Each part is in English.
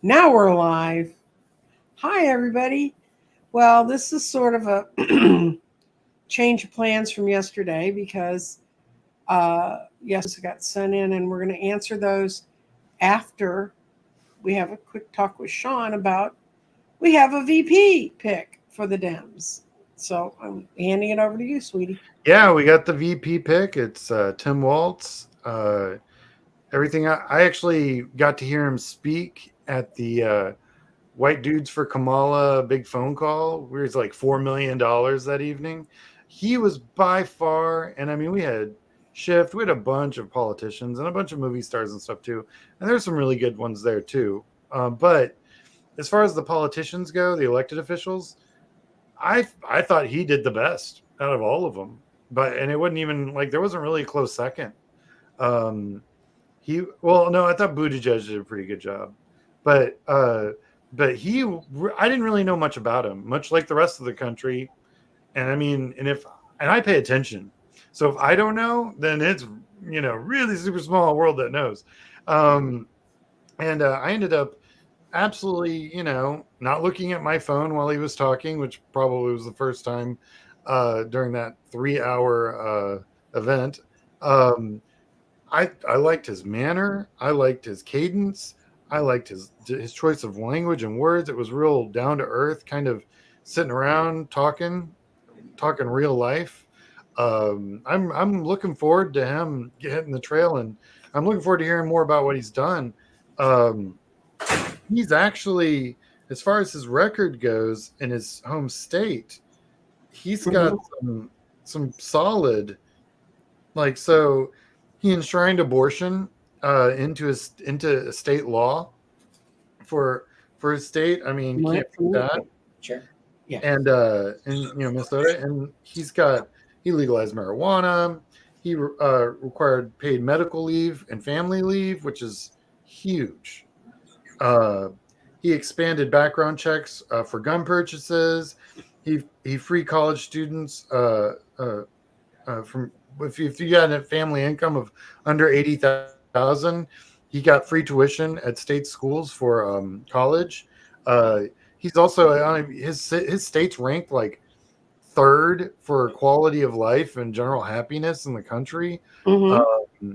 Now we're live. Hi, everybody. Well, this is sort of a change of plans from yesterday because yes, got sent in, and we're going to answer those after we have a quick talk with Sean about we have a VP pick for the Dems. So I'm handing it over to you, sweetie. Yeah, we got the VP pick. It's Tim Walz. Everything. I actually got to hear him speak at the White Dudes for Kamala big phone call, where it's like $4 million that evening. He was by far, and I mean, we had Shift, we had a bunch of politicians and a bunch of movie stars and stuff too, and there's some really good ones there too. But as far as the politicians go, the elected officials, I thought he did the best out of all of them. But and it wasn't even like there wasn't really a close second. Um, no, I thought Buttigieg did a pretty good job, but I didn't really know much about him, much like the rest of the country. And I mean, and I pay attention, so if I don't know, then it's really super small world that knows. Um, and I ended up absolutely, not looking at my phone while he was talking, which probably was the first time during that 3 hour event. Um, I liked his manner. I liked his cadence. I liked his choice of language and words. It was real down to earth, kind of sitting around talking real life. I'm looking forward to him hitting the trail, and I'm looking forward to hearing more about what he's done. Um, he's actually, as far as his record goes in his home state, he's got some solid, like, so he enshrined abortion into state law for his state. I mean, you can't beat that. Sure. Yeah. And Minnesota, and he legalized marijuana. He required paid medical leave and family leave, which is huge. He expanded background checks for gun purchases. He freed college students from if you had a family income of under 80,000, he got free tuition at state schools for college. He's also his state's ranked like third for quality of life and general happiness in the country. Mm-hmm.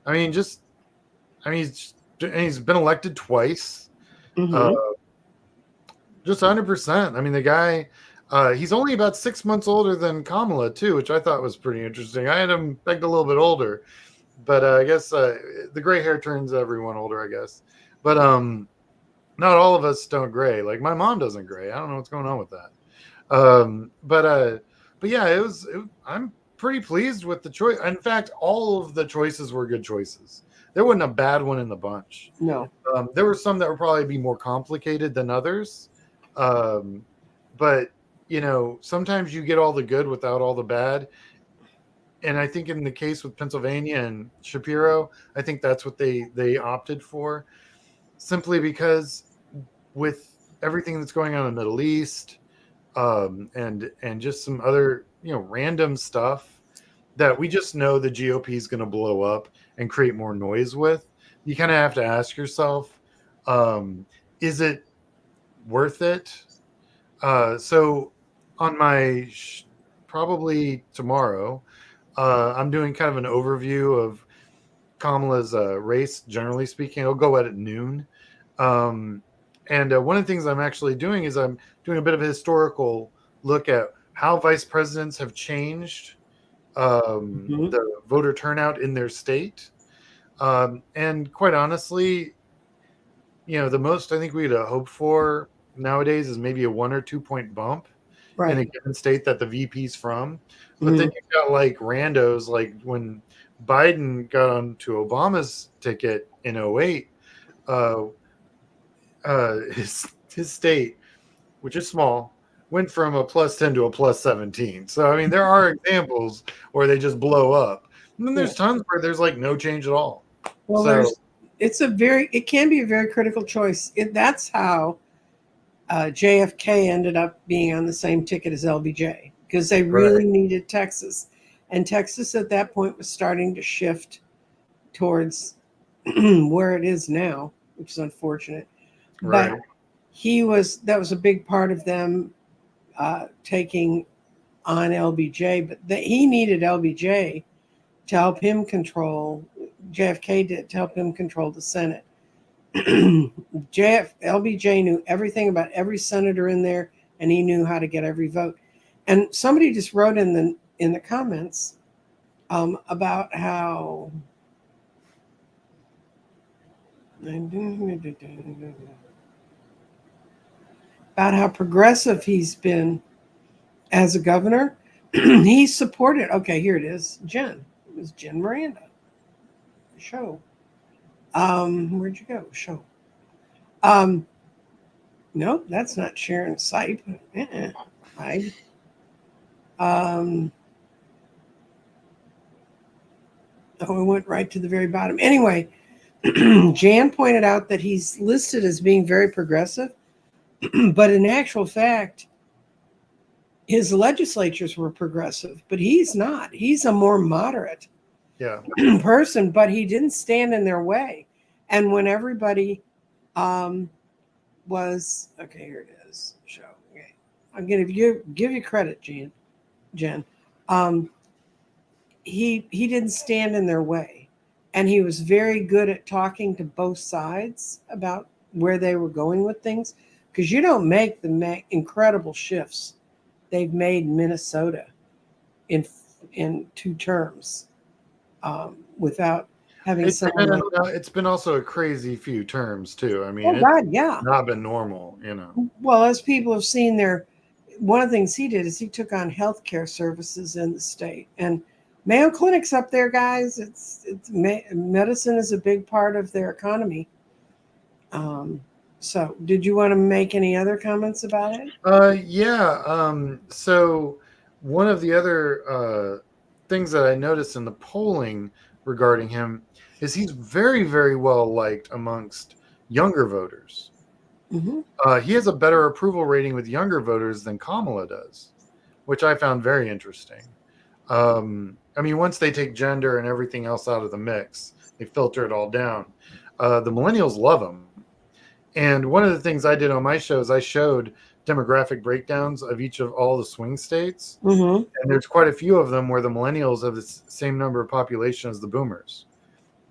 I mean, he's been elected twice. Mm-hmm. Just 100%. I mean, the guy, he's only about 6 months older than Kamala too, which I thought was pretty interesting. I had him pegged a little bit older, but I guess the gray hair turns everyone older, I guess. But not all of us don't gray. Like my mom doesn't gray. I don't know what's going on with that. But yeah, I'm pretty pleased with the choice. In fact, all of the choices were good choices. There wasn't a bad one in the bunch. No. There were some that would probably be more complicated than others. But sometimes you get all the good without all the bad. And I think in the case with Pennsylvania and Shapiro, I think that's what they opted for, simply because with everything that's going on in the Middle East, and just some other random stuff that we just know the GOP is going to blow up and create more noise with, you kind of have to ask yourself, is it worth it? So on my probably tomorrow, I'm doing kind of an overview of Kamala's race, generally speaking. It'll go at noon. And one of the things I'm actually doing is I'm doing a bit of a historical look at how vice presidents have changed the voter turnout in their state. And quite honestly, the most I think we'd hope for nowadays is maybe a 1 or 2 point bump in a given state that the VP's from. But then you've got like randos, like when Biden got onto Obama's ticket in 2008, his state, which is small, went from a +10 to a +17. So I mean, there are examples where they just blow up, and then there's tons where there's like no change at all. Well, it can be a very critical choice. That's how JFK ended up being on the same ticket as LBJ, because they really needed Texas, and Texas at that point was starting to shift towards where it is now, which is unfortunate. but Right. that was a big part of them taking on LBJ. But he needed LBJ to help him control. JFK did to help him control the Senate. LBJ knew everything about every senator in there, and he knew how to get every vote. And somebody just wrote in the comments about how progressive he's been as a governor. He supported. Okay, here it is. Jen. It was Jen Miranda. Show. Where'd you go? Show. No, that's not Sharon Sipe. Hide. Oh, it went right to the very bottom. Anyway, Jan pointed out that he's listed as being very progressive, but in actual fact, his legislatures were progressive, but he's not. He's a more moderate person, but he didn't stand in their way. And when everybody was okay, here it is. Show. Okay. I'm gonna give you credit, Jen. He didn't stand in their way, and he was very good at talking to both sides about where they were going with things, because you don't make the incredible shifts they've made in Minnesota in 2 terms without having someone. It's been also a crazy few terms too. I mean, Oh God, yeah, not been normal, Well, as people have seen one of the things he did is he took on healthcare services in the state, and Mayo Clinic's up there, guys. Medicine is a big part of their economy. So, did you want to make any other comments about it? Yeah. So one of the other things that I noticed in the polling regarding him is he's very, very well liked amongst younger voters. Mm-hmm. He has a better approval rating with younger voters than Kamala does, which I found very interesting. I mean, once they take gender and everything else out of the mix, they filter it all down. The millennials love him. And one of the things I did on my show is I showed demographic breakdowns of all the swing states. Mm-hmm. And there's quite a few of them where the millennials have the same number of population as the boomers.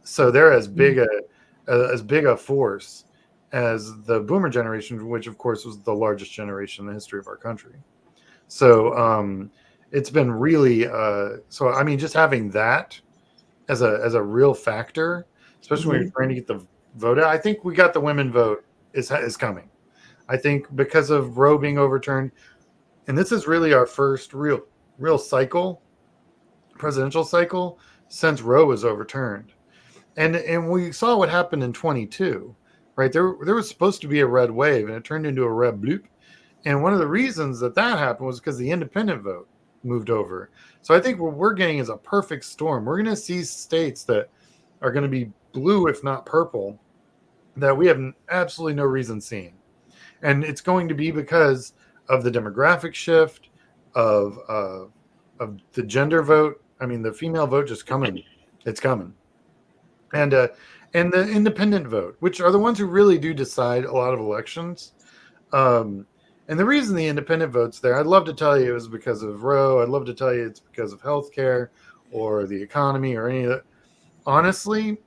So they're as big a force as the boomer generation, which of course was the largest generation in the history of our country. So it's been really so I mean, just having that as a real factor, especially when you're trying to get the vote out. I think we got the women vote is coming. I think because of Roe being overturned, and this is really our first real presidential cycle since Roe was overturned. And we saw what happened in 22, right? There was supposed to be a red wave, and it turned into a red bloop. And one of the reasons that happened was because the independent vote moved over. So I think what we're getting is a perfect storm. We're going to see states that are going to be blue, if not purple, that we have absolutely no reason seeing. And it's going to be because of the demographic shift, of the gender vote. I mean, the female vote just coming. It's coming. And the independent vote, which are the ones who really do decide a lot of elections. And the reason the independent vote's there, I'd love to tell you it was because of Roe. I'd love to tell you it's because of healthcare or the economy or any of that. Honestly,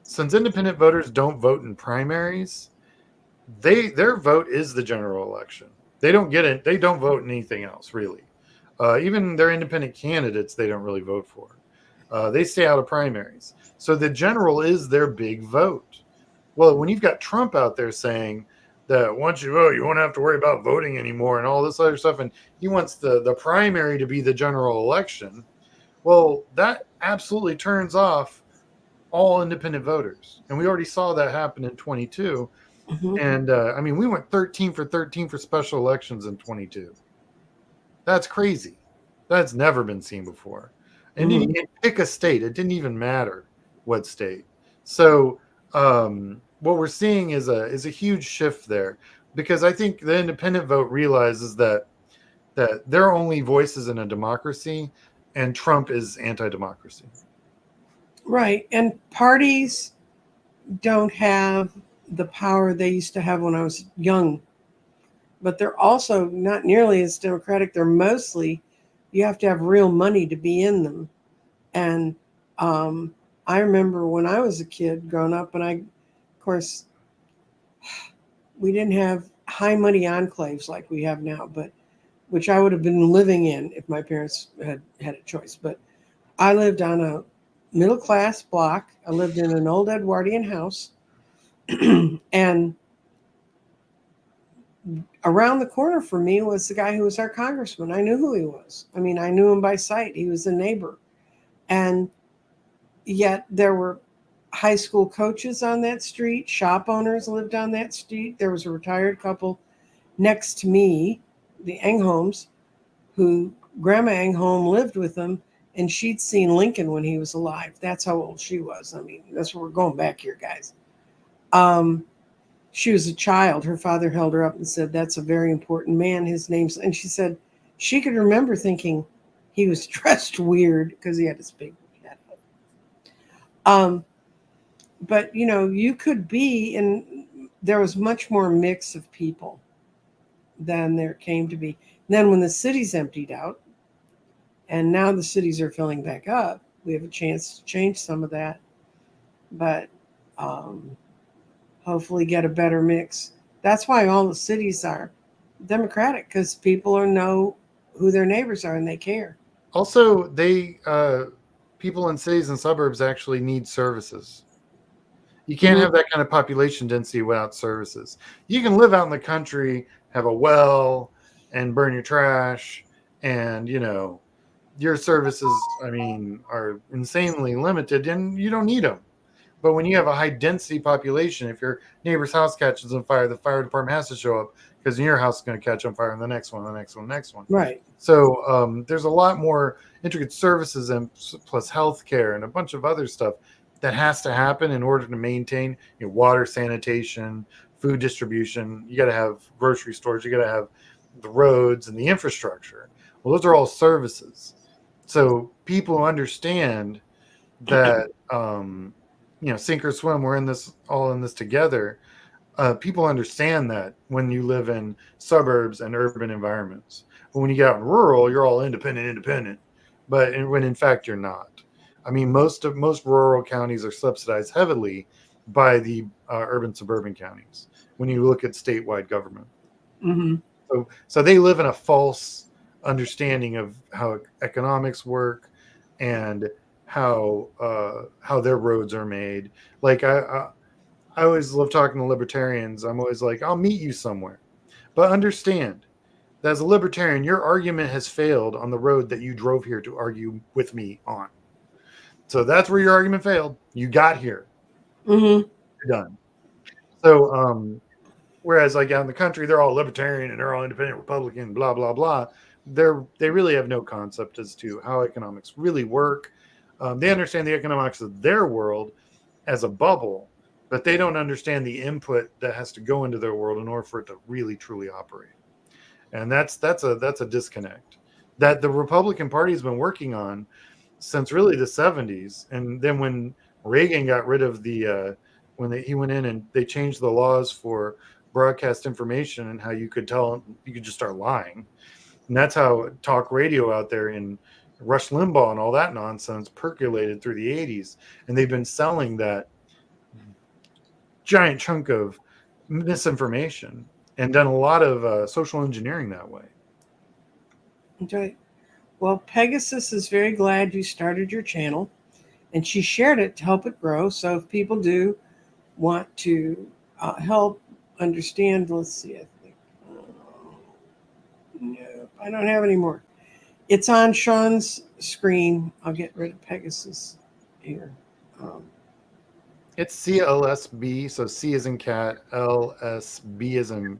since independent voters don't vote in primaries, their vote is the general election. They don't get it. They don't vote in anything else, really. Even their independent candidates, they don't really vote for. They stay out of primaries. So the general is their big vote. Well, when you've got Trump out there saying that once you vote, you won't have to worry about voting anymore and all this other stuff, and he wants the primary to be the general election, well, that absolutely turns off all independent voters. And we already saw that happen in 22. Mm-hmm. And I mean, we went 13 for 13 for special elections in 22. That's crazy. That's never been seen before. And you didn't pick a state. It didn't even matter what state. So what we're seeing is a huge shift there, because I think the independent vote realizes that they're only voices in a democracy, and Trump is anti-democracy. Right. And parties don't have the power they used to have when I was young. But they're also not nearly as democratic. They're mostly, you have to have real money to be in them. And I remember when I was a kid growing up, and of course, we didn't have high money enclaves like we have now, but which I would have been living in if my parents had a choice. But I lived on a middle class block. I lived in an old Edwardian house. And around the corner from me was the guy who was our congressman. I knew who he was. I mean, I knew him by sight. He was a neighbor. And yet there were high school coaches on that street. Shop owners lived on that street. There was a retired couple next to me, the Engholms, who Grandma Engholm lived with them, and she'd seen Lincoln when he was alive. That's how old she was. I mean, that's where we're going back here, guys. She was a child. Her father held her up and said, "That's a very important man. His name's," and she said she could remember thinking he was dressed weird because he had his big head. But you could be, and there was much more mix of people than there came to be. And then when the cities emptied out, and now the cities are filling back up, we have a chance to change some of that. But hopefully get a better mix. That's why all the cities are Democratic, because people know who their neighbors are and they care. Also, people in cities and suburbs actually need services. You can't have that kind of population density without services. You can live out in the country, have a well, and burn your trash, and your services, I mean, are insanely limited, and you don't need them. But when you have a high density population, if your neighbor's house catches on fire, the fire department has to show up because your house is going to catch on fire, and the next one, the next one, the next one. Right. So there's a lot more intricate services and plus healthcare and a bunch of other stuff that has to happen in order to maintain water, sanitation, food distribution. You got to have grocery stores. You got to have the roads and the infrastructure. Well, those are all services. So people understand that sink or swim. We're all in this together. People understand that when you live in suburbs and urban environments. But when you get out in rural, you're all independent. But when in fact you're not. I mean, most rural counties are subsidized heavily by the urban suburban counties when you look at statewide government. Mm-hmm. So they live in a false understanding of how economics work and how their roads are made. Like I always love talking to libertarians. I'm always like, I'll meet you somewhere, but understand that as a libertarian, your argument has failed on the road that you drove here to argue with me on. So that's where your argument failed. You got here. Mm-hmm. You're done. So whereas like out in the country, they're all libertarian and they're all independent Republican, blah, blah, blah. They really have no concept as to how economics really work. They understand the economics of their world as a bubble, but they don't understand the input that has to go into their world in order for it to really, truly operate. And that's a disconnect that the Republican Party has been working on since really the 70s. And then when Reagan got rid of he went in and they changed the laws for broadcast information and how you could just start lying. And that's how talk radio out there in Rush Limbaugh and all that nonsense percolated through the 80s. And they've been selling that giant chunk of misinformation and done a lot of social engineering that way. Okay. Well, Pegasus is very glad you started your channel, and she shared it to help it grow. So if people do want to help understand, let's see, I think, no, I don't have any more. It's on Sean's screen. I'll get rid of Pegasus here. It's CLSB, so C as in cat, LSB as in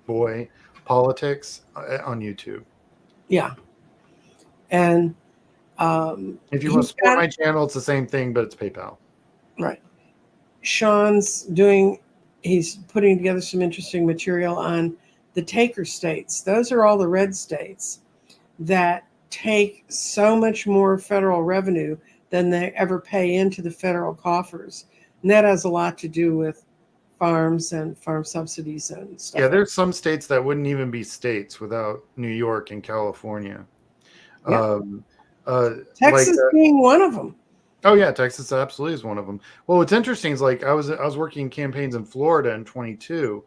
boy, politics on YouTube. Yeah. And if you want to support my channel, it's the same thing, but it's PayPal. Right. Sean's he's putting together some interesting material on the taker states. Those are all the red states that take so much more federal revenue than they ever pay into the federal coffers. And that has a lot to do with farms and farm subsidies and stuff. Yeah, there's some states that wouldn't even be states without New York and California. Yep. Um, like Texas being one of them. oh yeah, Texas absolutely is one of them. Well, what's interesting is like I was working campaigns in Florida in 22,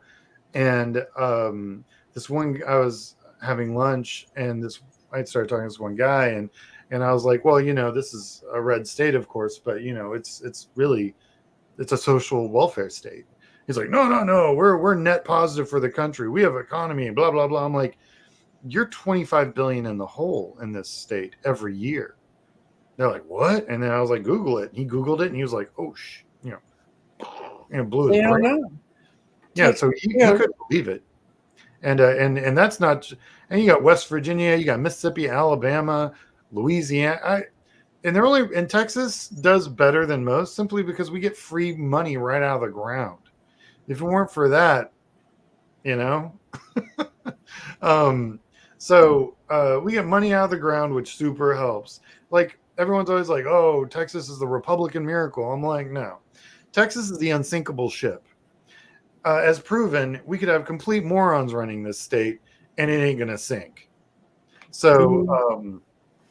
and this one I was having lunch, and I started talking to this one guy, and I was like, well, this is a red state, of course, but it's really a social welfare state. He's like, no, we're net positive for the country. We have economy and blah blah blah. I'm like, you're 25 billion in the hole in this state every year. They're like, what? And then I was like, Google it. He Googled it and he was like, oh, and blew his They don't brain. know. Yeah, so he couldn't believe it. And that's not. And you got West Virginia, you got Mississippi, Alabama, Louisiana. And they're only in Texas does better than most simply because we get free money right out of the ground. If it weren't for that, so we get money out of the ground, which super helps. Like everyone's always like, oh, Texas is the Republican miracle. I'm like, no, Texas is the unsinkable ship. As proven, we could have complete morons running this state and it ain't going to sink. So,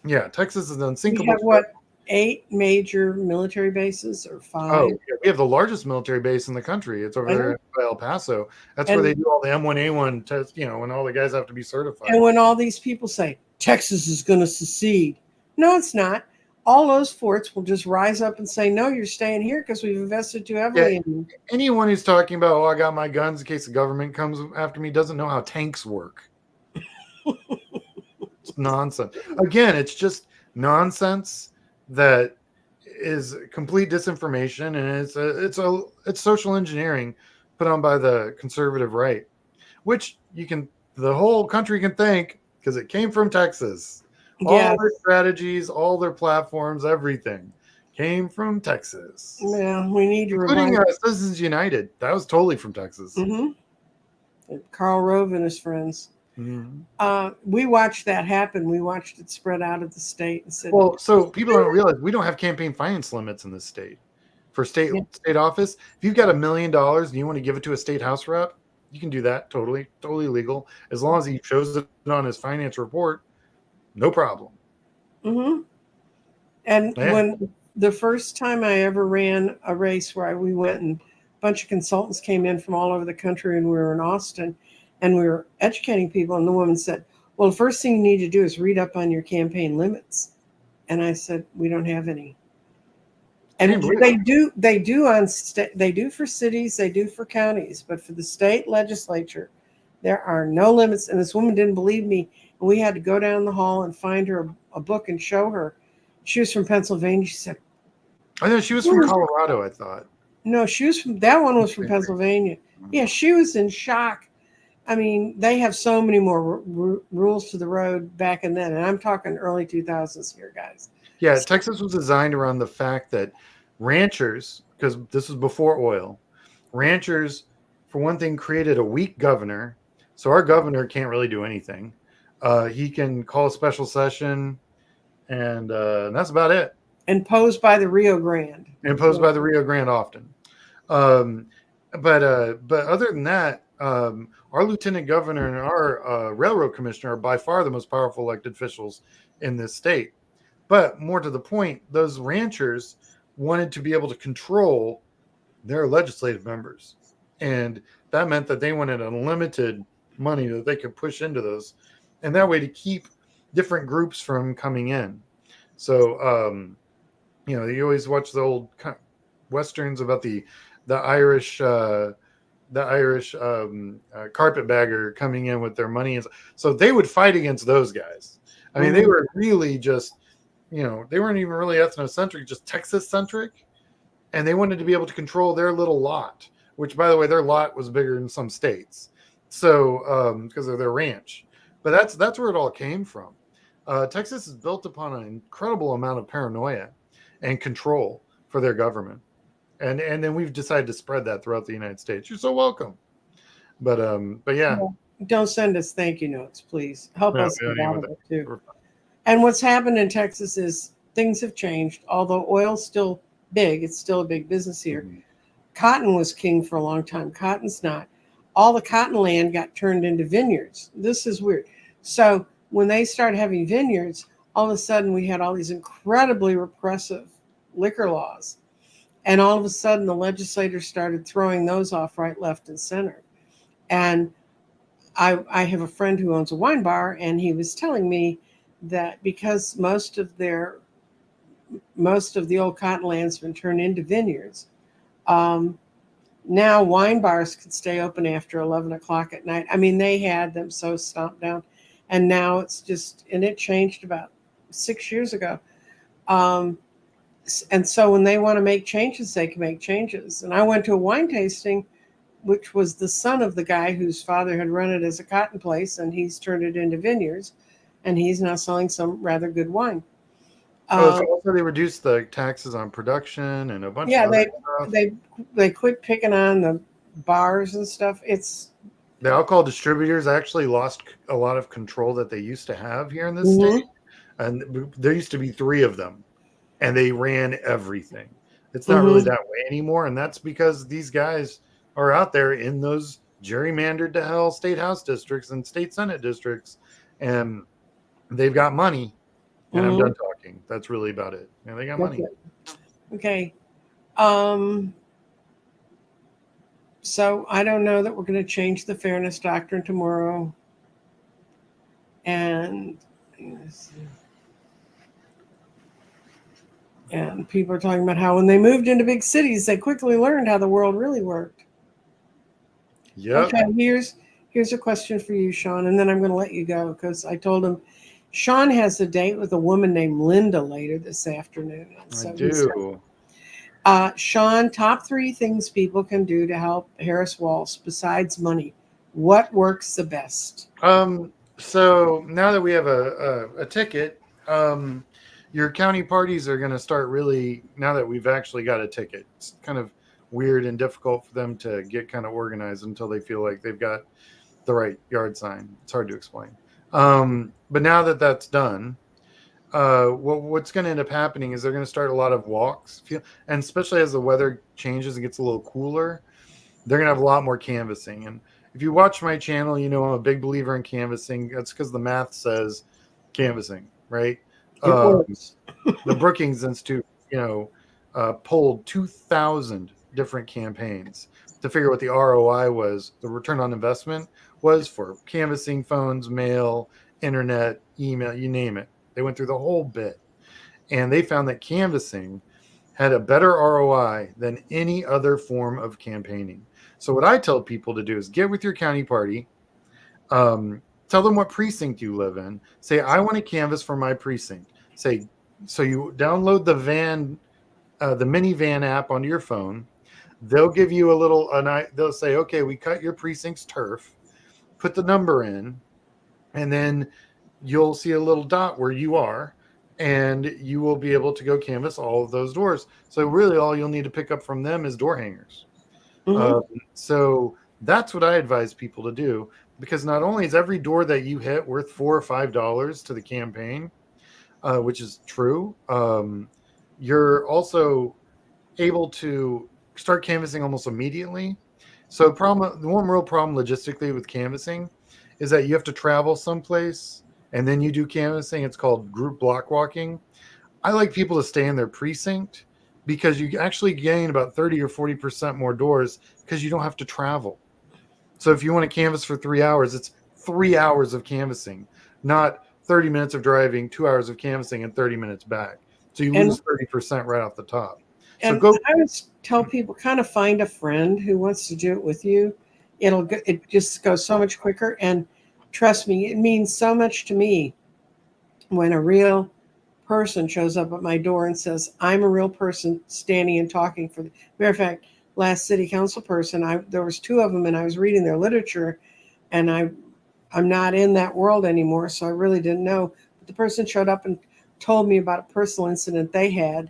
yeah, Texas is an unsinkable We have ship. what, 8 major military bases or 5? Oh, yeah, we have the largest military base in the country. It's over there by El Paso. That's where they do all the M1A1 tests, when all the guys have to be certified. And when all these people say Texas is going to secede, no, it's not. All those forts will just rise up and say, no, you're staying here because we've invested too heavily in you. Anyone who's talking about, oh, I got my guns in case the government comes after me doesn't know how tanks work. It's nonsense. Again, it's just nonsense that is complete disinformation, and it's social engineering put on by the conservative right, which the whole country can thank because it came from Texas. All their strategies, all their platforms, everything came from Texas. Yeah, we need to including Citizens United. That was totally from Texas. Mm-hmm. Karl Rove and his friends. Mm-hmm. We watched that happen. We watched it spread out of the state. And said, well, so people don't realize we don't have campaign finance limits in this state. For state office, if you've got $1 million and you want to give it to a state house rep, you can do that. Totally legal. As long as he shows it on his finance report, no problem. Mm-hmm. And when the first time I ever ran a race where we went and a bunch of consultants came in from all over the country and we were in Austin and we were educating people, and the woman said, well, the first thing you need to do is read up on your campaign limits. And I said, we don't have any. And they do they do for cities, they do for counties, but for the state legislature, there are no limits. And this woman didn't believe me. And we had to go down the hall and find her a book and show her. She was from Pennsylvania. She said, I know she was from Colorado, I thought. No, that one was from Pennsylvania. Yeah, she was in shock. I mean, they have so many more rules to the road back in then. And I'm talking early 2000s here, guys. Yeah, Texas was designed around the fact that ranchers, because this was before oil, ranchers, for one thing, created a weak governor. So our governor can't really do anything. He can call a special session, and that's about it. Imposed by the Rio Grande. By the Rio Grande often. But other than that, our lieutenant governor and our railroad commissioner are by far the most powerful elected officials in this state. But more to the point, those ranchers wanted to be able to control their legislative members. And that meant that they wanted unlimited money that they could push into those. And that way to keep different groups from coming in. So, you always watch the old Westerns about the Irish carpetbagger coming in with their money. So they would fight against those guys. I mean, they were really just, they weren't even really ethnocentric, just Texas-centric. And they wanted to be able to control their little lot, which, by the way, their lot was bigger in some states. So, because of their ranch. But that's where it all came from. Texas is built upon an incredible amount of paranoia and control for their government. And then we've decided to spread that throughout the United States. You're so welcome. But yeah. Don't send us thank you notes, please. Help us get out of it too. And what's happened in Texas is things have changed. Although oil's still big, it's still a big business here. cotton was king for a long time. Cotton's not. All the cotton land got turned into vineyards. This is weird. So when they started having vineyards, all of a sudden we had all these incredibly repressive liquor laws. And all of a sudden the legislators started throwing those off right, left, and center. And I have a friend who owns a wine bar, and he was telling me that because most of the old cotton land's been turned into vineyards, now wine bars could stay open after 11 o'clock at night. I mean, they had them so stomped down, and now it's just, and it changed about 6 years ago. And so when they want to make changes, they can make changes. And I went to a wine tasting, which was the son of the guy whose father had run it as a cotton place, and he's turned it into vineyards, and he's now selling some rather good wine. So also they reduced the taxes on production and a bunch of other stuff. They quit picking on the bars and stuff. It's the alcohol distributors actually lost a lot of control that they used to have here in this state, and there used to be 3 of them, and they ran everything. It's not really that way anymore, and that's because these guys are out there in those gerrymandered to hell state house districts and state senate districts, and they've got money. And I'm done talking. That's really about it. And they got money. Okay. So I don't know that we're going to change the fairness doctrine tomorrow. And people are talking about how when they moved into big cities, they quickly learned how the world really worked. Yep. Okay, here's a question for you, Sean, and then I'm going to let you go because I told him Sean has a date with a woman named Linda later this afternoon. So I do. Sean, top 3 things people can do to help Harris Walz besides money. What works the best? So now that we have a ticket, your county parties are going to start really, now that we've actually got a ticket. It's kind of weird and difficult for them to get kind of organized until they feel like they've got the right yard sign. It's hard to explain. But now that that's done, what's going to end up happening is they're going to start a lot of walks, and especially as the weather changes and gets a little cooler, they're going to have a lot more canvassing. And if you watch my channel, you know I'm a big believer in canvassing. That's because the math says canvassing, right? The Brookings Institute, polled 2,000 different campaigns to figure what the ROI was, the return on investment was for canvassing, phones, mail, internet, email, you name it. They went through the whole bit, and they found that canvassing had a better ROI than any other form of campaigning. So what I tell people to do is get with your county party, tell them what precinct you live in, say, I want to canvass for my precinct. Say, so you download the minivan app onto your phone. They'll give you they'll say, okay, we cut your precinct's turf, put the number in, and then you'll see a little dot where you are, and you will be able to go canvass all of those doors. So really all you'll need to pick up from them is door hangers. So that's what I advise people to do, because not only is every door that you hit worth $4 or $5 to the campaign, which is true, you're also able to start canvassing almost immediately. So the one real problem logistically with canvassing is that you have to travel someplace and then you do canvassing. It's called group block walking. I like people to stay in their precinct because you actually gain about 30 or 40% more doors because you don't have to travel. So if you want to canvass for 3 hours, it's 3 hours of canvassing, not 30 minutes of driving, 2 hours of canvassing, and 30 minutes back. So you lose 30% right off the top. And so I would tell people, kind of find a friend who wants to do it with you. It just goes so much quicker. And trust me, it means so much to me when a real person shows up at my door and says, I'm a real person standing and talking for the matter of fact, last city council person, there was 2 of them, and I was reading their literature, and I'm not in that world anymore, so I really didn't know. But the person showed up and told me about a personal incident they had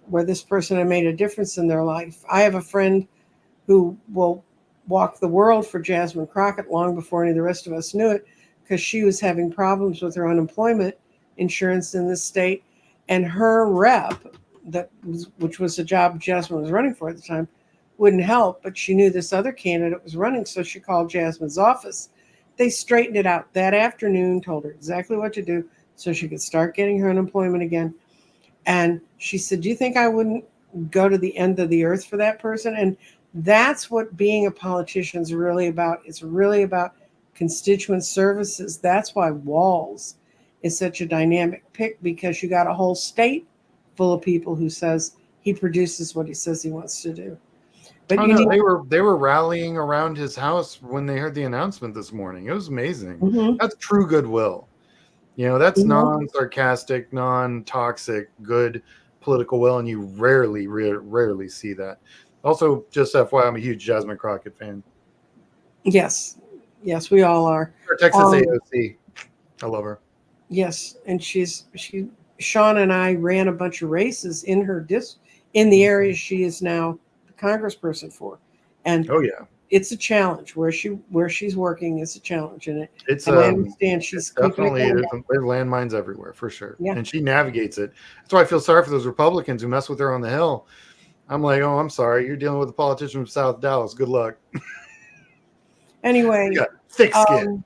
where this person had made a difference in their life. I have a friend who will walk the world for Jasmine Crockett long before any of the rest of us knew it, because she was having problems with her unemployment insurance in this state, and her rep, which was the job Jasmine was running for at the time, wouldn't help, but she knew this other candidate was running, so she called Jasmine's office. They straightened it out that afternoon, told her exactly what to do so she could start getting her unemployment again. And she said, do you think I wouldn't go to the end of the earth for that person? And that's what being a politician is really about. It's really about constituent services. That's why Walz is such a dynamic pick, because you got a whole state full of people who says he produces what he says he wants to do. But Oh no, they were rallying around his house when they heard the announcement this morning. It was amazing. Mm-hmm. That's true goodwill. That's Mm-hmm. non-sarcastic, non-toxic, good political will, and you rarely see that. Also, just FYI, I'm a huge Jasmine Crockett fan. Yes, we all are. Or Texas AOC, I love her. Yes, and Sean and I ran a bunch of races in in the area she is now the congressperson for, and oh yeah, it's a challenge where she's working is a challenge, and I understand she's definitely there's landmines everywhere for sure. Yeah, and she navigates it. That's why I feel sorry for those Republicans who mess with her on the Hill. I'm like, oh, I'm sorry, you're dealing with a politician from South Dallas. Good luck. Anyway, thick skin.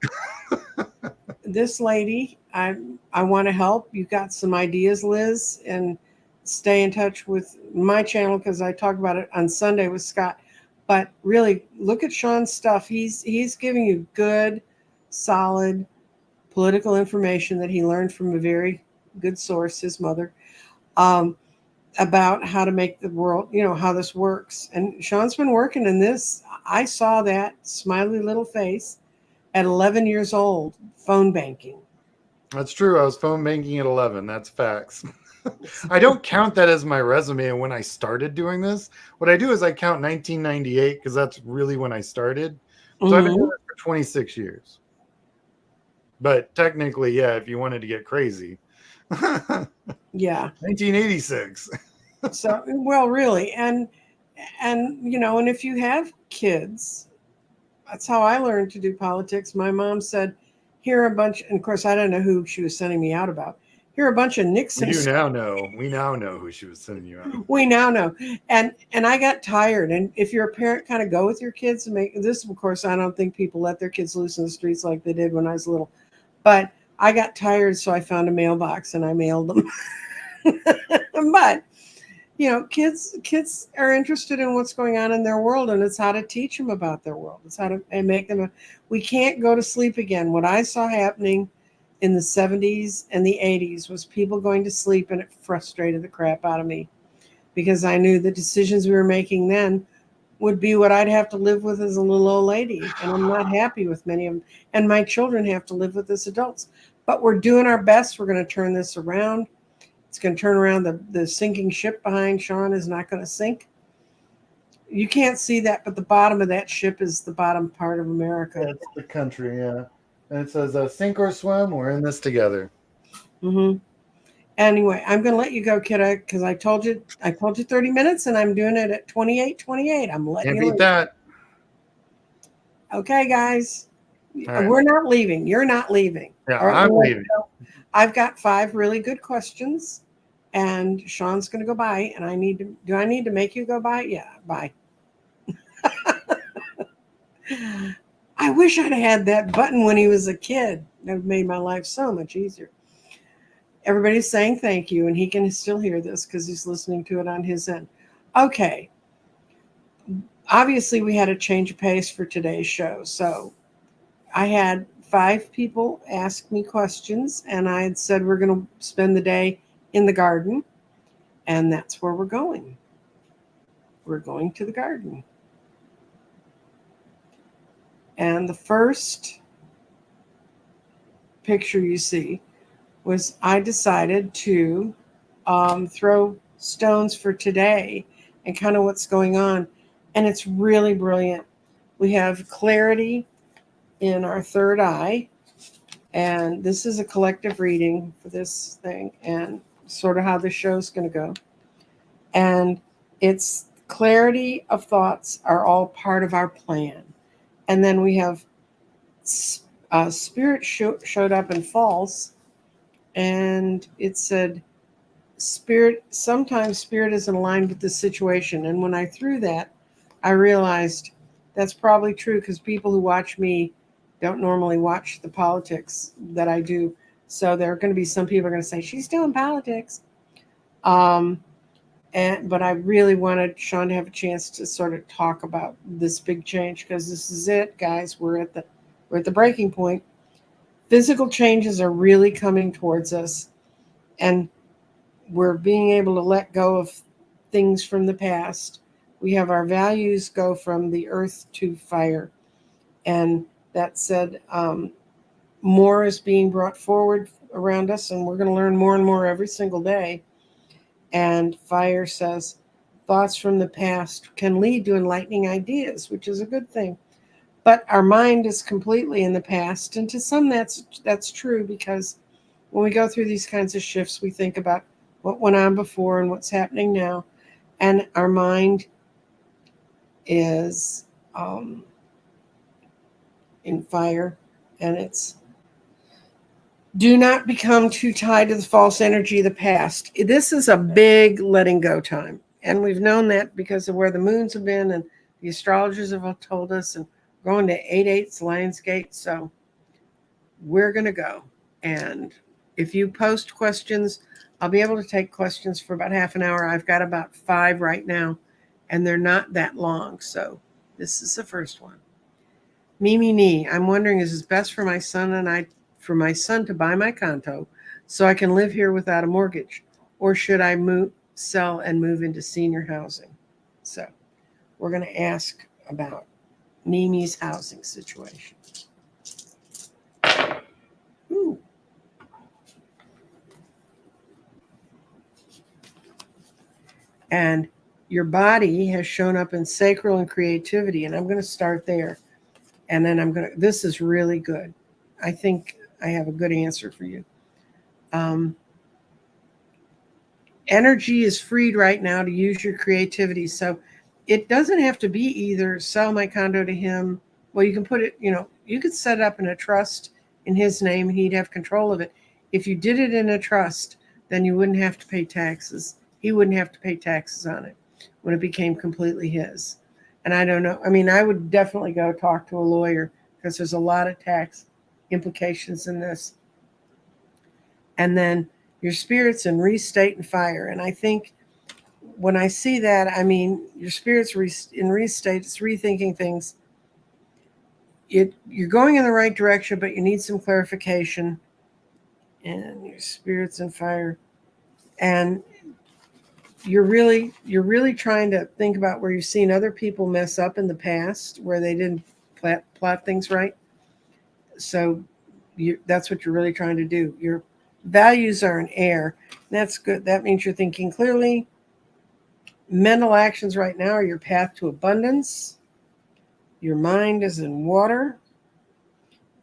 This lady, I want to help. You got some ideas, Liz, and stay in touch with my channel because I talk about it on Sunday with Scott. But really, look at Sean's stuff. He's giving you good, solid political information that he learned from a very good source, his mother, about how to make the world, how this works. And Sean's been working in this. I saw that smiley little face at 11 years old, phone banking. That's true. I was phone banking at 11. That's facts. I don't count that as my resume. And when I started doing this, what I do is I count 1998 because that's really when I started. So I've been doing it for 26 years. But technically, yeah, if you wanted to get crazy. Yeah. 1986. So, well, really. And and if you have kids, that's how I learned to do politics. My mom said, here are a bunch, and of course, I don't know who she was sending me out about. Here are a bunch of Nixon. We now know who she was sending you out. We now know. And I got tired. And if you're a parent, kind of go with your kids and make this. Of course, I don't think people let their kids loose in the streets like they did when I was little. But I got tired, so I found a mailbox and I mailed them. But kids are interested in what's going on in their world, and it's how to teach them about their world. It's how to make them. We can't go to sleep again. What I saw happening in the 70s and the 80s was people going to sleep, and it frustrated the crap out of me because I knew the decisions we were making then would be what I'd have to live with as a little old lady, and I'm not happy with many of them. And my children have to live with as adults. But we're doing our best. We're going to turn this around. It's going to turn around. The sinking ship behind Sean is not going to sink. You can't see that, but the bottom of that ship is the bottom part of America. That's the country, yeah. And it says, sink or swim, we're in this together. Mm-hmm. Anyway, I'm going to let you go, kiddo, because I told you 30 minutes, and I'm doing it at 28:28. I'm letting you Can't beat that. Okay, guys. Right. We're not leaving. You're not leaving. Yeah, I'm leaving. I've got 5 really good questions, and Sean's going to go by, and do I need to make you go by? Yeah, bye. I wish I'd had that button when he was a kid. That would have made my life so much easier. Everybody's saying thank you, and he can still hear this because he's listening to it on his end. Okay. Obviously, we had a change of pace for today's show. So I had 5 people ask me questions, and I had said we're going to spend the day in the garden, and that's where we're going. We're going to the garden. And the first picture you see was I decided to throw stones for today and kind of what's going on. And it's really brilliant. We have clarity in our third eye. And this is a collective reading for this thing and sort of how the show's going to go. And it's clarity of thoughts are all part of our plan. And then we have spirit showed up in false. And it said, sometimes spirit isn't aligned with the situation. And when I threw that, I realized that's probably true because people who watch me don't normally watch the politics that I do. So there are going to be some people are going to say she's doing politics. Um, but I really wanted Sean to have a chance to sort of talk about this big change because this is it, guys. We're at the breaking point. Physical changes are really coming towards us, and we're being able to let go of things from the past. We have our values go from the earth to fire, and that said, more is being brought forward around us, and we're going to learn more and more every single day. And fire says thoughts from the past can lead to enlightening ideas, which is a good thing. But our mind is completely in the past, and to some that's true because when we go through these kinds of shifts, we think about what went on before and what's happening now, and our mind is in fire, and it's do not become too tied to the false energy of the past. This is a big letting go time. And we've known that because of where the moons have been and the astrologers have told us, and going to 8/8 Lionsgate. So we're going to go. And if you post questions, I'll be able to take questions for about half an hour. I've got about 5 right now, and they're not that long. So this is the first one. Mimi Nee, I'm wondering, is it best for my son to buy my condo so I can live here without a mortgage, or should I sell and move into senior housing? So we're going to ask about Mimi's housing situation. Ooh. And your body has shown up in sacral and creativity, and I'm going to start there. And then this is really good. I think I have a good answer for you. Energy is freed right now to use your creativity. So it doesn't have to be either sell my condo to him. Well, you can put it, you could set it up in a trust in his name and he'd have control of it. If you did it in a trust, then you wouldn't have to pay taxes. He wouldn't have to pay taxes on it when it became completely his. And I don't know. I mean, I would definitely go talk to a lawyer because there's a lot of tax implications in this. And then your spirit's in restate and fire. And I think when I see that, I mean, your spirit's in restate, it's rethinking things. You're going in the right direction, but you need some clarification. And your spirit's in fire. And you're really trying to think about where you've seen other people mess up in the past, where they didn't plot things right. So that's what you're really trying to do. Your values are in air. That's good. That means you're thinking clearly. Mental actions right now are your path to abundance. Your mind is in water.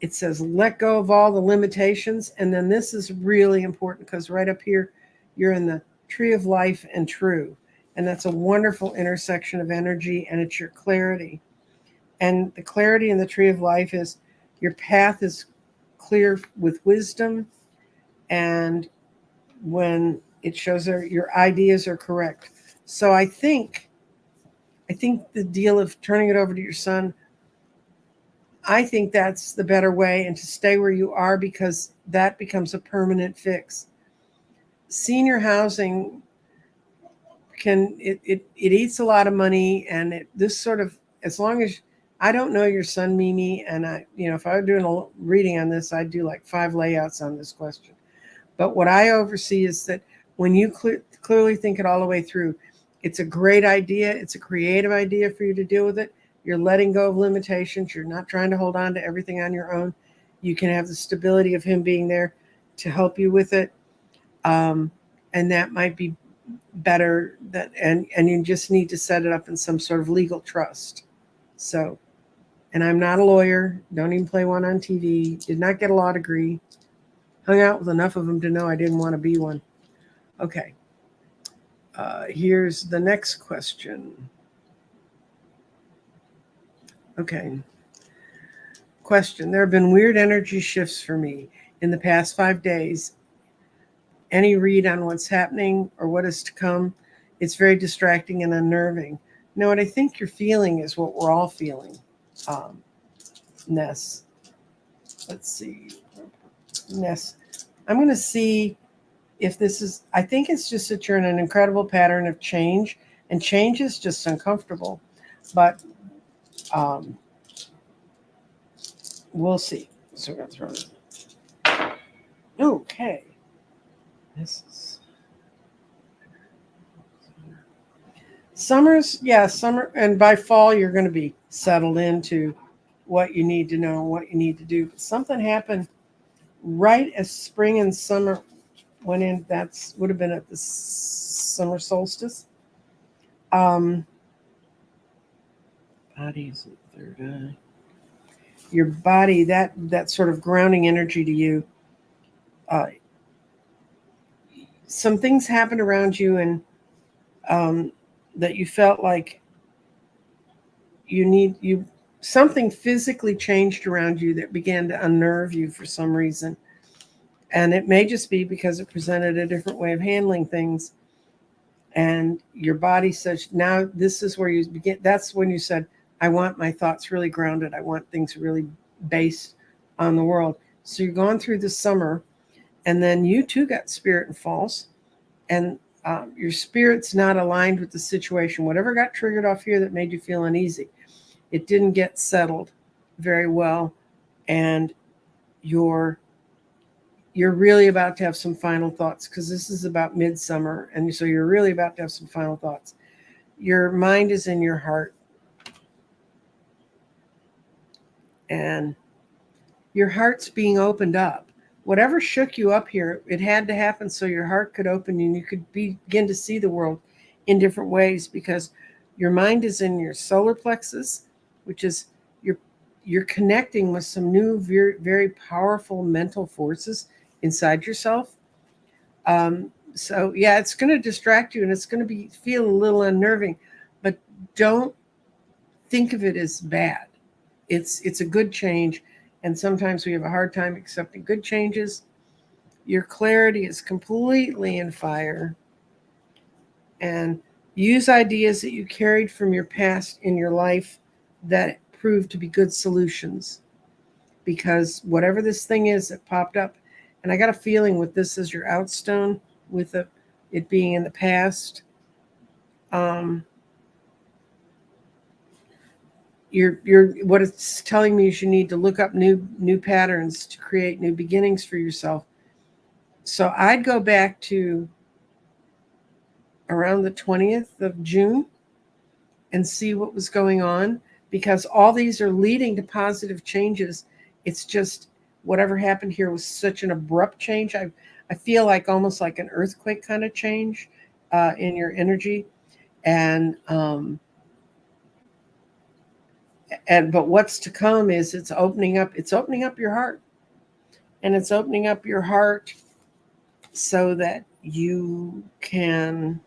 It says let go of all the limitations. And then this is really important because right up here, you're in the tree of life and true. And that's a wonderful intersection of energy, and it's your clarity. And the clarity in the tree of life is your path is clear with wisdom, and when it shows your ideas are correct. So I think the deal of turning it over to your son, I think that's the better way, and to stay where you are because that becomes a permanent fix. Senior housing it eats a lot of money, and this sort of, as long as I don't know your son, Mimi, and if I were doing a reading on this, I'd do like 5 layouts on this question. But what I oversee is that when you clearly think it all the way through, it's a great idea. It's a creative idea for you to deal with it. You're letting go of limitations. You're not trying to hold on to everything on your own. You can have the stability of him being there to help you with it. And that might be better, and you just need to set it up in some sort of legal trust. So, and I'm not a lawyer. Don't even play one on TV. Did not get a law degree. Hung out with enough of them to know I didn't want to be one. Okay. Here's the next question. Okay. Question. There have been weird energy shifts for me in the past 5 days. Any read on what's happening or what is to come? It's very distracting and unnerving. No, what I think you're feeling is what we're all feeling. Ness. Let's see. Ness. I'm going to see if this is, I think it's just that you're in an incredible pattern of change, and change is just uncomfortable. But we'll see. So we're going to throw it. Okay. This is summer, and by fall you're going to be settled into what you need to know and what you need to do. But something happened right as spring and summer went in. That's would have been at the summer solstice. Body is the third eye. Your body, that sort of grounding energy to you. Some things happened around you, and that you felt like something physically changed around you that began to unnerve you for some reason. And it may just be because it presented a different way of handling things. And your body says, now this is where you begin. That's when you said, I want my thoughts really grounded. I want things really based on the world. So you're going through the summer, and then you too got spirit and false. And your spirit's not aligned with the situation. Whatever got triggered off here that made you feel uneasy, it didn't get settled very well. And you're really about to have some final thoughts, because this is about midsummer. And so you're really about to have some final thoughts. Your mind is in your heart. And your heart's being opened up. Whatever shook you up here, it had to happen so your heart could open and you could begin to see the world in different ways, because your mind is in your solar plexus, which is you're connecting with some new, very, very powerful mental forces inside yourself. So yeah, it's going to distract you and it's going to feel a little unnerving, but don't think of it as bad. It's a good change. And sometimes we have a hard time accepting good changes. Your clarity is completely in fire. And use ideas that you carried from your past in your life that proved to be good solutions. Because whatever this thing is that popped up, and I got a feeling with this as your outstone, with it being in the past, what it's telling me is you need to look up new patterns to create new beginnings for yourself. So I'd go back to around the 20th of June and see what was going on, because all these are leading to positive changes. It's just whatever happened here was such an abrupt change. I feel like almost like an earthquake kind of change in your energy. But what's to come is it's opening up your heart. And it's opening up your heart so that you can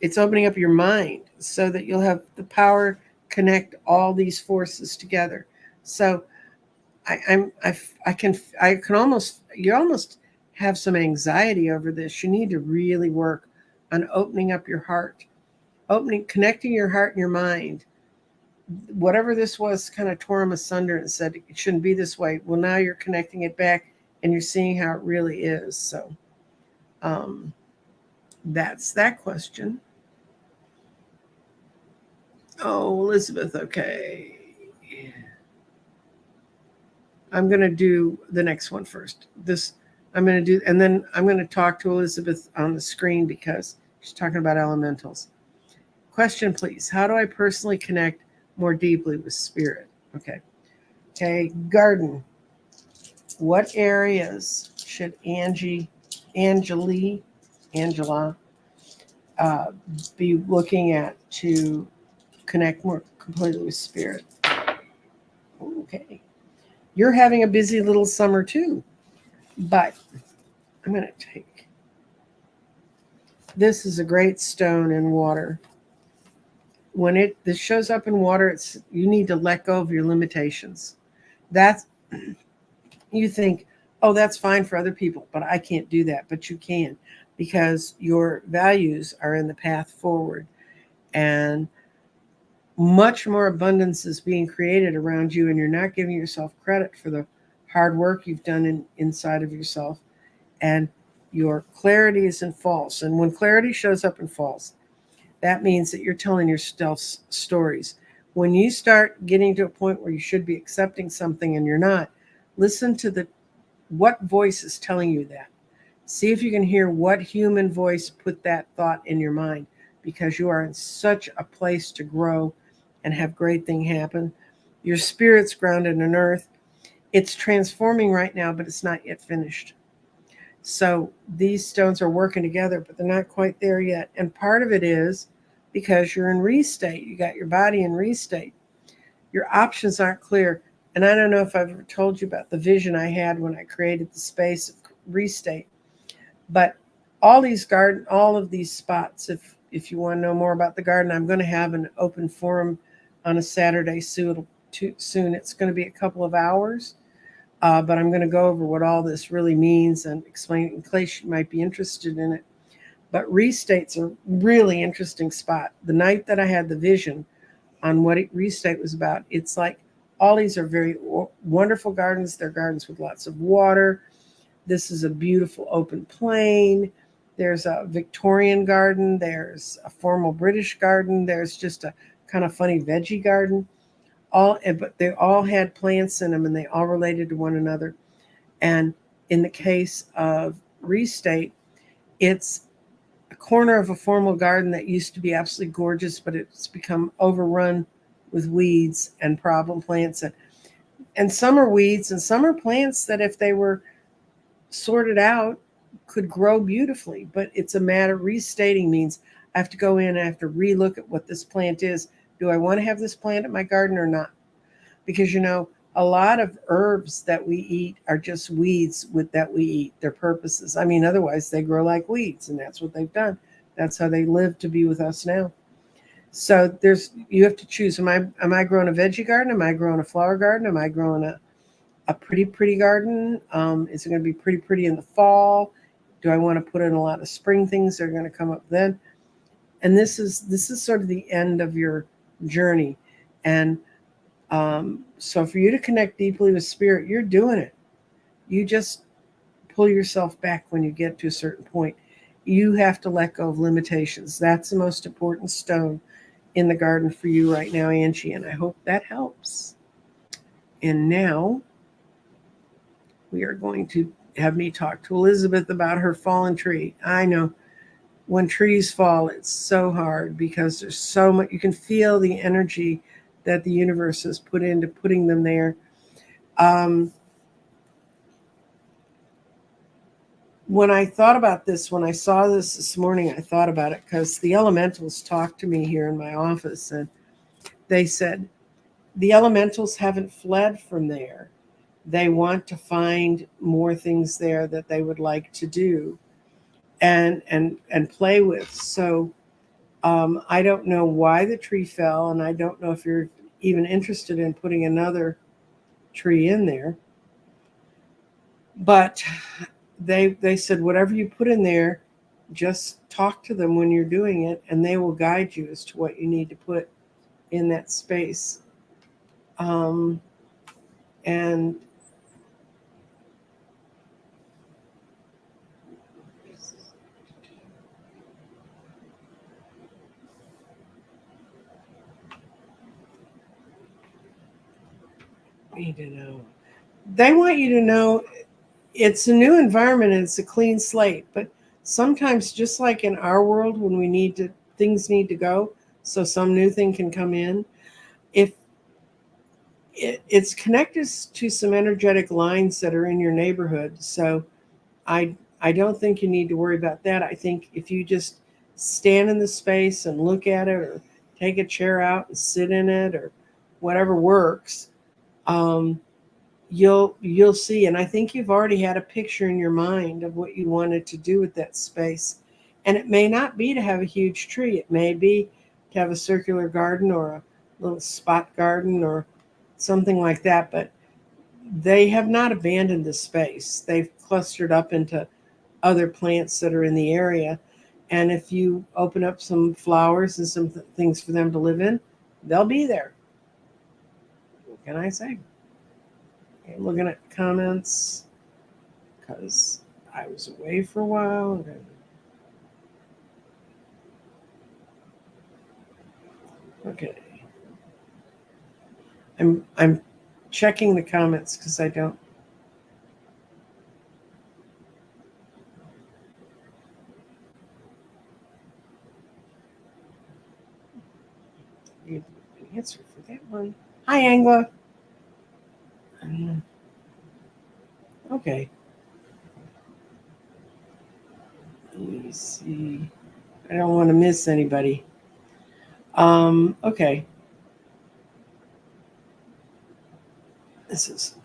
it's opening up your mind so that you'll have the power to connect all these forces together. So you almost have some anxiety over this. You need to really work on opening up your heart, connecting your heart and your mind. Whatever this was kind of tore them asunder and said it shouldn't be this way. Well, now you're connecting it back and you're seeing how it really is. So that's that question. Oh, Elizabeth, okay. I'm going to do the next one first. I'm going to do, and then I'm going to talk to Elizabeth on the screen because she's talking about elementals. Question, please. How do I personally connect more deeply with spirit? Okay, garden. What areas should Angela be looking at to connect more completely with spirit? Okay. You're having a busy little summer too, but I'm going to take, this is a great stone in water. When this shows up in water, you need to let go of your limitations. You think, oh, that's fine for other people, but I can't do that. But you can. because your values are in the path forward, and much more abundance is being created around you, and you're not giving yourself credit for the hard work you've done inside of yourself. And your clarity is in false. And when clarity shows up in false, that means that you're telling yourself stories. When you start getting to a point where you should be accepting something and you're not, listen to what voice is telling you that. See if you can hear what human voice put that thought in your mind, because you are in such a place to grow and have great things happen. Your spirit's grounded in earth. It's transforming right now, but it's not yet finished. So these stones are working together, but they're not quite there yet. And part of it is because you're in restate. You got your body in restate. Your options aren't clear. And I don't know if I've ever told you about the vision I had when I created the space of restate. But all of these spots, if you want to know more about the garden, I'm going to have an open forum on a Saturday soon. It's going to be a couple of hours. But I'm going to go over what all this really means and explain it in case you might be interested in it. But restate's a really interesting spot. The night that I had the vision on what restate was about, it's like all these are very wonderful gardens. They're gardens with lots of water. This is a beautiful open plain. There's a Victorian garden. There's a formal British garden. There's just a kind of funny veggie garden. But they all had plants in them, and they all related to one another. And in the case of restate, it's a corner of a formal garden that used to be absolutely gorgeous, but it's become overrun with weeds and problem plants. And some are weeds, and some are plants that, if they were sorted out, could grow beautifully. But it's a matter, restating means I have to go in and I have to relook at what this plant is. Do I want to have this plant in my garden or not? Because, a lot of herbs that we eat are just weeds that we eat. Their purposes. I mean, otherwise they grow like weeds, and that's what they've done. That's how they live to be with us now. So you have to choose. Am I growing a veggie garden? Am I growing a flower garden? Am I growing a pretty garden? Is it going to be pretty in the fall? Do I want to put in a lot of spring things that are going to come up then? And this is sort of the end of your journey. And so for you to connect deeply with spirit, you're doing it. You just pull yourself back when you get to a certain point. You have to let go of limitations. That's the most important stone in the garden for you right now, Angie, and I hope that helps. And now we are going to have me talk to Elizabeth about her fallen tree. I know when trees fall, it's so hard because there's so much. You can feel the energy that the universe has put into putting them there. When I thought about this, when I saw this morning, I thought about it because the elementals talked to me here in my office, and they said the elementals haven't fled from there. They want to find more things there that they would like to do and play with. So I don't know why the tree fell, and I don't know if you're even interested in putting another tree in there. But they said whatever you put in there, just talk to them when you're doing it, and they will guide you as to what you need to put in that space. And need to know. They want you to know it's a new environment and it's a clean slate. But sometimes, just like in our world, when things need to go, so some new thing can come in. If it's connected to some energetic lines that are in your neighborhood, so I don't think you need to worry about that. I think if you just stand in the space and look at it, or take a chair out and sit in it, or whatever works, you'll see. And I think you've already had a picture in your mind of what you wanted to do with that space. And it may not be to have a huge tree. It may be to have a circular garden or a little spot garden or something like that. But they have not abandoned the space. They've clustered up into other plants that are in the area. And if you open up some flowers and some things for them to live in, they'll be there. What can I say? Okay, looking at comments because I was away for a while. Okay. I'm checking the comments because I don't. Need an answer for that one. Hi, Angla. Okay. Let me see. I don't want to miss anybody. Okay. This is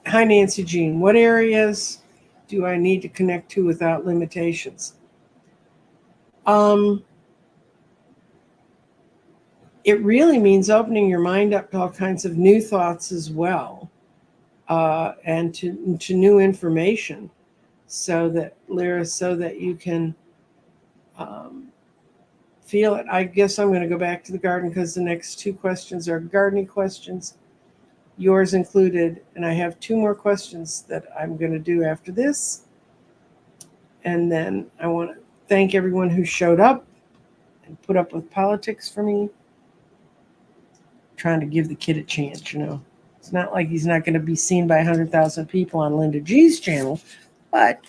hi, Nancy Jean. What areas do I need to connect to without limitations? It really means opening your mind up to all kinds of new thoughts as well, and to new information, so that Lyra, so that you can feel it. I guess I'm going to go back to the garden because the next two questions are gardening questions, yours included, and I have two more questions that I'm going to do after this. And then I want to thank everyone who showed up and put up with politics for me. Trying to give the kid a chance, you know. It's not like he's not going to be seen by 100,000 people on Linda G's channel, but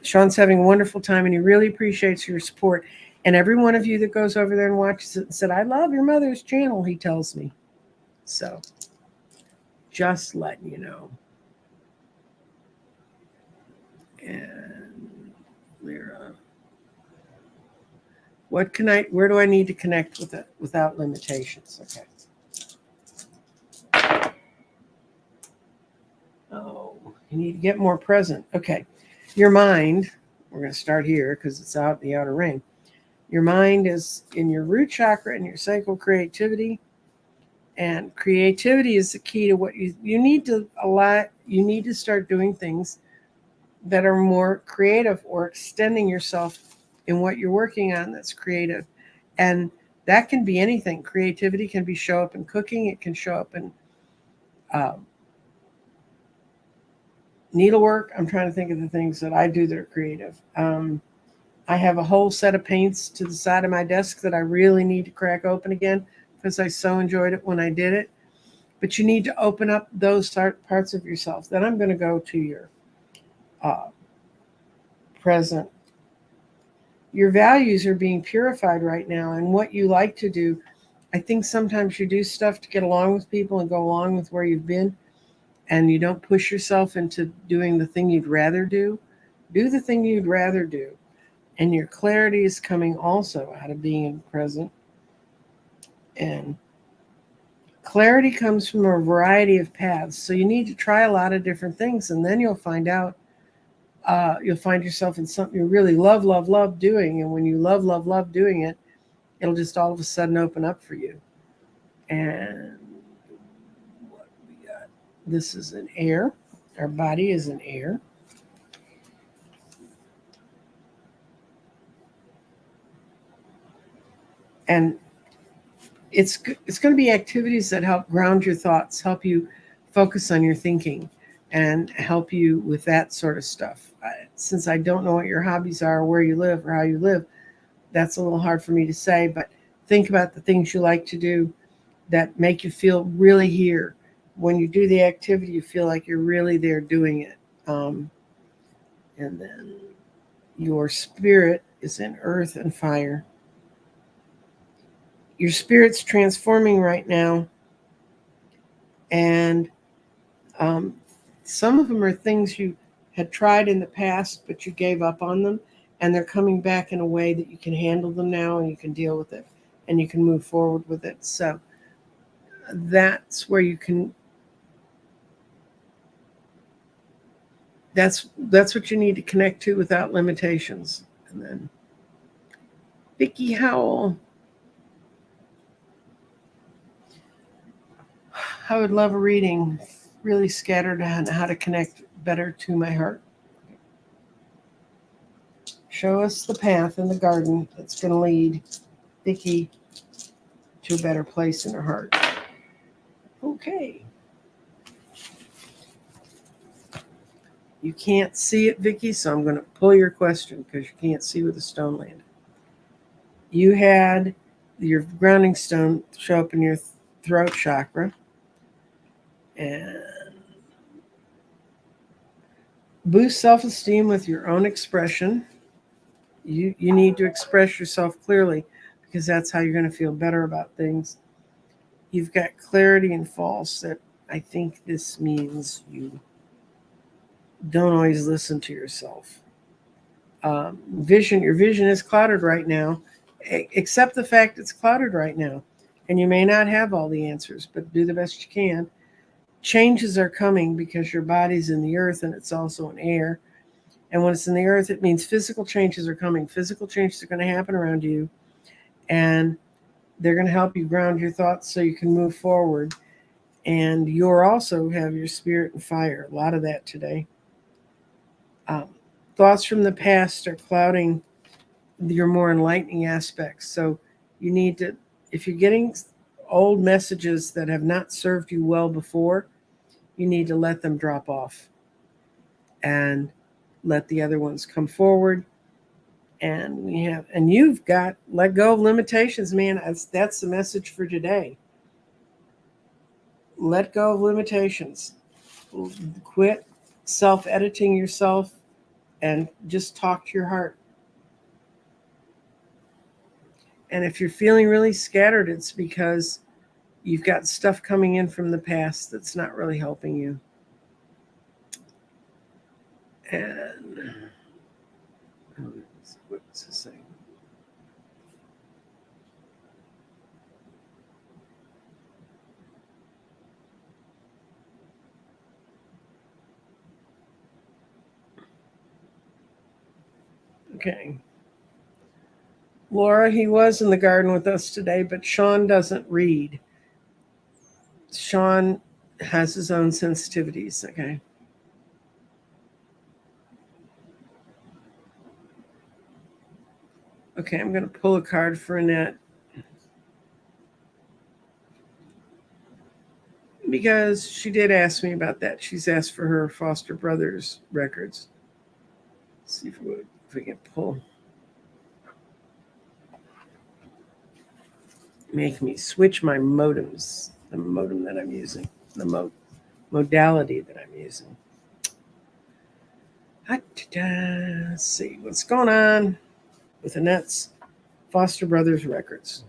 Sean's having a wonderful time and he really appreciates your support. And every one of you that goes over there and watches it and said, I love your mother's channel, he tells me. So just letting you know. And Lyra. Where do I need to connect with it without limitations? Okay. Oh, you need to get more present. Okay. Your mind, we're going to start here because it's out in the outer ring. Your mind is in your root chakra and your sacral creativity. And creativity is the key to what you need to you need to start doing things that are more creative or extending yourself in what you're working on that's creative. And that can be anything. Creativity can be show up in cooking. It can show up in needlework. I'm trying to think of the things that I do that are creative. I have a whole set of paints to the side of my desk that I really need to crack open again because I so enjoyed it when I did it. But you need to open up those parts of yourself. Then I'm going to go to your present. Your values are being purified right now, and what you like to do. I think sometimes you do stuff to get along with people and go along with where you've been, and you don't push yourself into doing the thing you'd rather do. Do the thing you'd rather do. And your clarity is coming also out of being in the present. And clarity comes from a variety of paths. So you need to try a lot of different things, and then you'll find out, you'll find yourself in something you really love doing. And when you love doing it, it'll just all of a sudden open up for you. And what we got? This is an air. Our body is an air. And it's going to be activities that help ground your thoughts, help you focus on your thinking, and help you with that sort of stuff. Since I don't know what your hobbies are, or where you live, or how you live, that's a little hard for me to say. But think about the things you like to do that make you feel really here. When you do the activity, you feel like you're really there doing it. And then your spirit is in earth and fire. Your spirit's transforming right now. And some of them are things you had tried in the past, but you gave up on them. And they're coming back in a way that you can handle them now and you can deal with it and you can move forward with it. So that's where you can, that's what you need to connect to without limitations. And then Vicky Howell. I would love a reading, really scattered on how to connect better to my heart. Show us the path in the garden that's going to lead Vicky to a better place in her heart. Okay. You can't see it, Vicky, so I'm going to pull your question because you can't see where the stone landed. You had your grounding stone show up in your throat chakra. And boost self-esteem with your own expression. You need to express yourself clearly because that's how you're going to feel better about things. You've got clarity and false that I think this means you don't always listen to yourself. Vision, your vision is clouded right now. Accept the fact it's clouded right now. And you may not have all the answers, but do the best you can. Changes are coming because your body's in the earth and it's also in air. And when it's in the earth, it means physical changes are coming. Physical changes are going to happen around you. And they're going to help you ground your thoughts so you can move forward. And you'll also have your spirit and fire. A lot of that today. Thoughts from the past are clouding your more enlightening aspects. So you need to, if you're getting old messages that have not served you well before, you need to let them drop off and let the other ones come forward. And you've got let go of limitations, man. That's the message for today. Let go of limitations. Quit self-editing yourself and just talk to your heart. And if you're feeling really scattered, it's because you've got stuff coming in from the past that's not really helping you. And what's this thing? Okay. Laura, he was in the garden with us today, but Sean doesn't read. Sean has his own sensitivities, okay? Okay, I'm going to pull a card for Annette. Because she did ask me about that. She's asked for her foster brother's records. Let's see if we can pull. Make me switch my modems, the modem that I'm using, the modality that I'm using. Let's see what's going on with Annette's foster brother's records.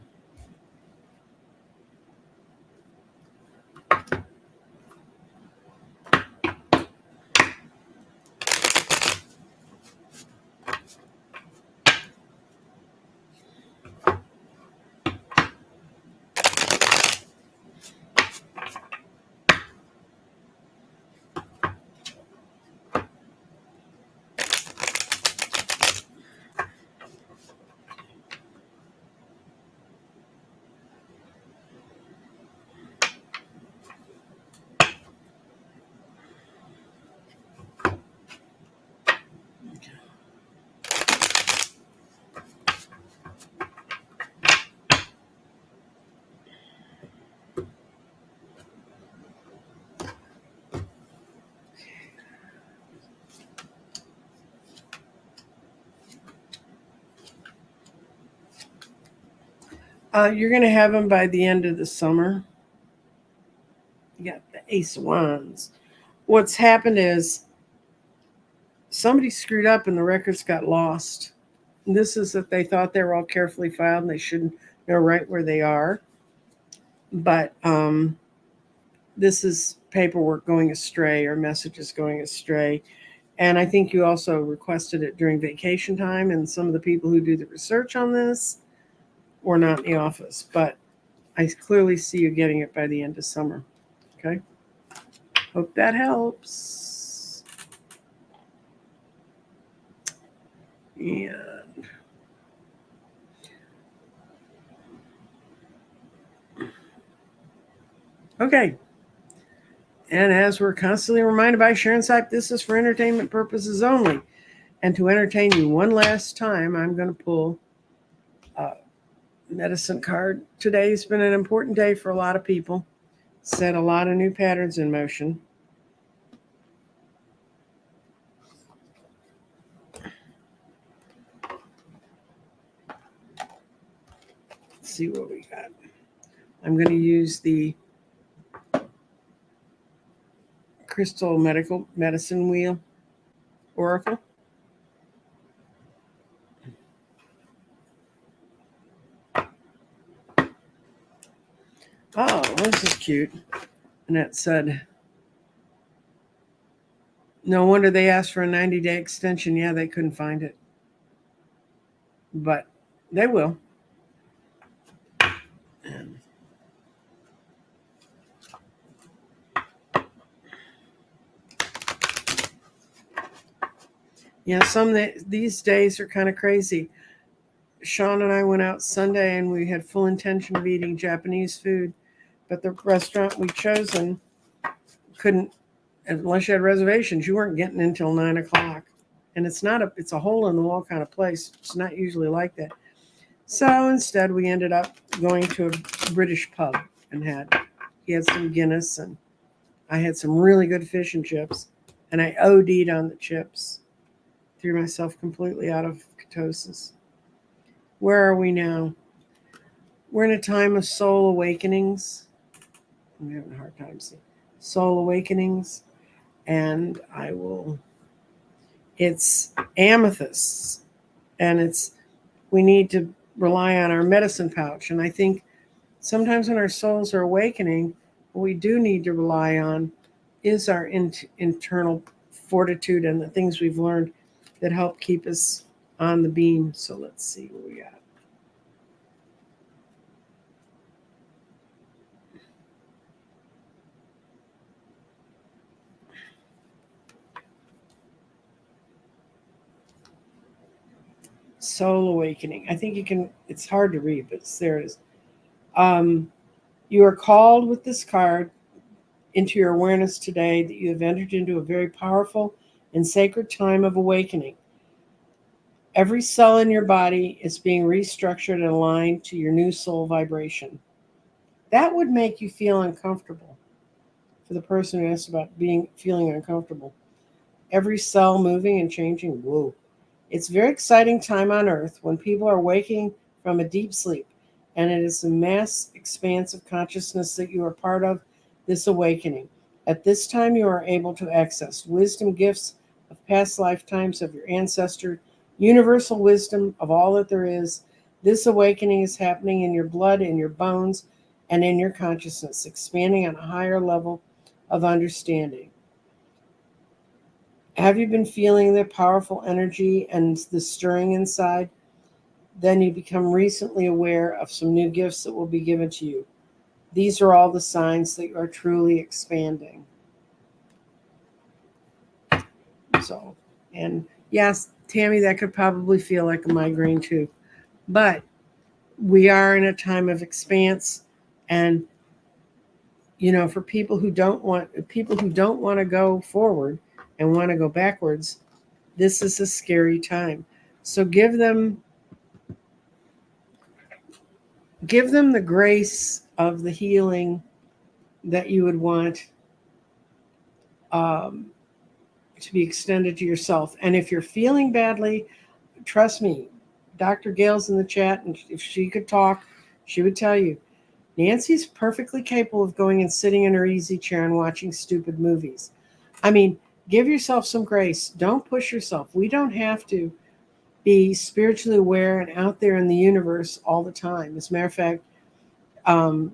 You're going to have them by the end of the summer. You got the Ace of Wands. What's happened is somebody screwed up and the records got lost. This is that they thought they were all carefully filed and they shouldn't know right where they are. But this is paperwork going astray or messages going astray. And I think you also requested it during vacation time, and some of the people who do the research on this were not in the office. But I clearly see you getting it by the end of summer. Okay? Hope that helps. And okay. And as we're constantly reminded by Sharon Sipe, this is for entertainment purposes only. And to entertain you one last time, I'm going to pull a medicine card. Today's been an important day for a lot of people. Set a lot of new patterns in motion. Let's see what we got. I'm going to use the Crystal Medical Medicine Wheel Oracle. Oh, this is cute. And it said, no wonder they asked for a 90-day extension. Yeah, they couldn't find it. But they will. And yeah, these days are kind of crazy. Sean and I went out Sunday and we had full intention of eating Japanese food, but the restaurant we'd chosen couldn't, unless you had reservations, you weren't getting until 9 o'clock. And it's a hole in the wall kind of place. It's not usually like that. So instead we ended up going to a British pub and he had some Guinness and I had some really good fish and chips, and I OD'd on the chips. Threw myself completely out of ketosis. Where are we now? We're in a time of soul awakenings. I'm having a hard time seeing. Soul awakenings. And it's amethysts. And we need to rely on our medicine pouch. And I think sometimes when our souls are awakening, what we do need to rely on is our internal fortitude and the things we've learned that help keep us on the beam. So let's see what we got. Soul awakening. I think it's hard to read, but there it is. You are called with this card into your awareness today that you have entered into a very powerful and sacred time of awakening. Every cell in your body is being restructured and aligned to your new soul vibration. That would make you feel uncomfortable. For the person who asked about feeling uncomfortable. Every cell moving and changing. Whoa. It's a very exciting time on Earth when people are waking from a deep sleep, and it is a mass expanse of consciousness that you are part of this awakening. At this time, you are able to access wisdom gifts of past lifetimes of your ancestor, universal wisdom of all that there is. This awakening is happening in your blood, in your bones, and in your consciousness, expanding on a higher level of understanding. Have you been feeling the powerful energy and the stirring inside? Then you become recently aware of some new gifts that will be given to you. These are all the signs that you are truly expanding. So, and yes, Tammy, that could probably feel like a migraine too. But we are in a time of expanse, and for people who don't want to go forward and want to go backwards, this is a scary time. So give them the grace of the healing that you would want to be extended to yourself. And if you're feeling badly, trust me, Dr. Gail's in the chat, and if she could talk, she would tell you, Nancy's perfectly capable of going and sitting in her easy chair and watching stupid movies. I mean, give yourself some grace. Don't push yourself. We don't have to be spiritually aware and out there in the universe all the time. As a matter of fact,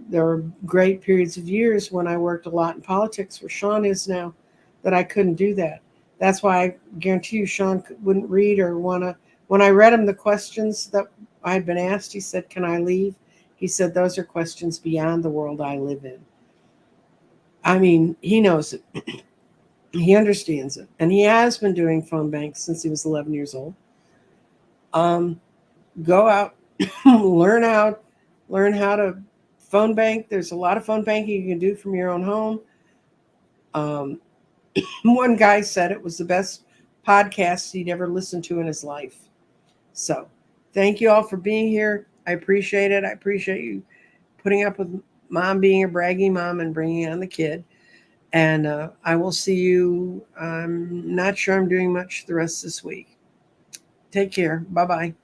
there were great periods of years when I worked a lot in politics, where Sean is now, that I couldn't do that. That's why I guarantee you Sean wouldn't read or want to. When I read him the questions that I had been asked, he said, "Can I leave?" He said, "Those are questions beyond the world I live in." I mean, he knows it. He understands it. And he has been doing phone banks since he was 11 years old. Go out, learn how to phone bank. There's a lot of phone banking you can do from your own home. Um, one guy said it was the best podcast he'd ever listened to in his life. So thank you all for being here. I appreciate it. I appreciate you putting up with mom being a braggy mom and bringing on the kid. And I will see you. I'm not sure I'm doing much the rest of this week. Take care. Bye-bye.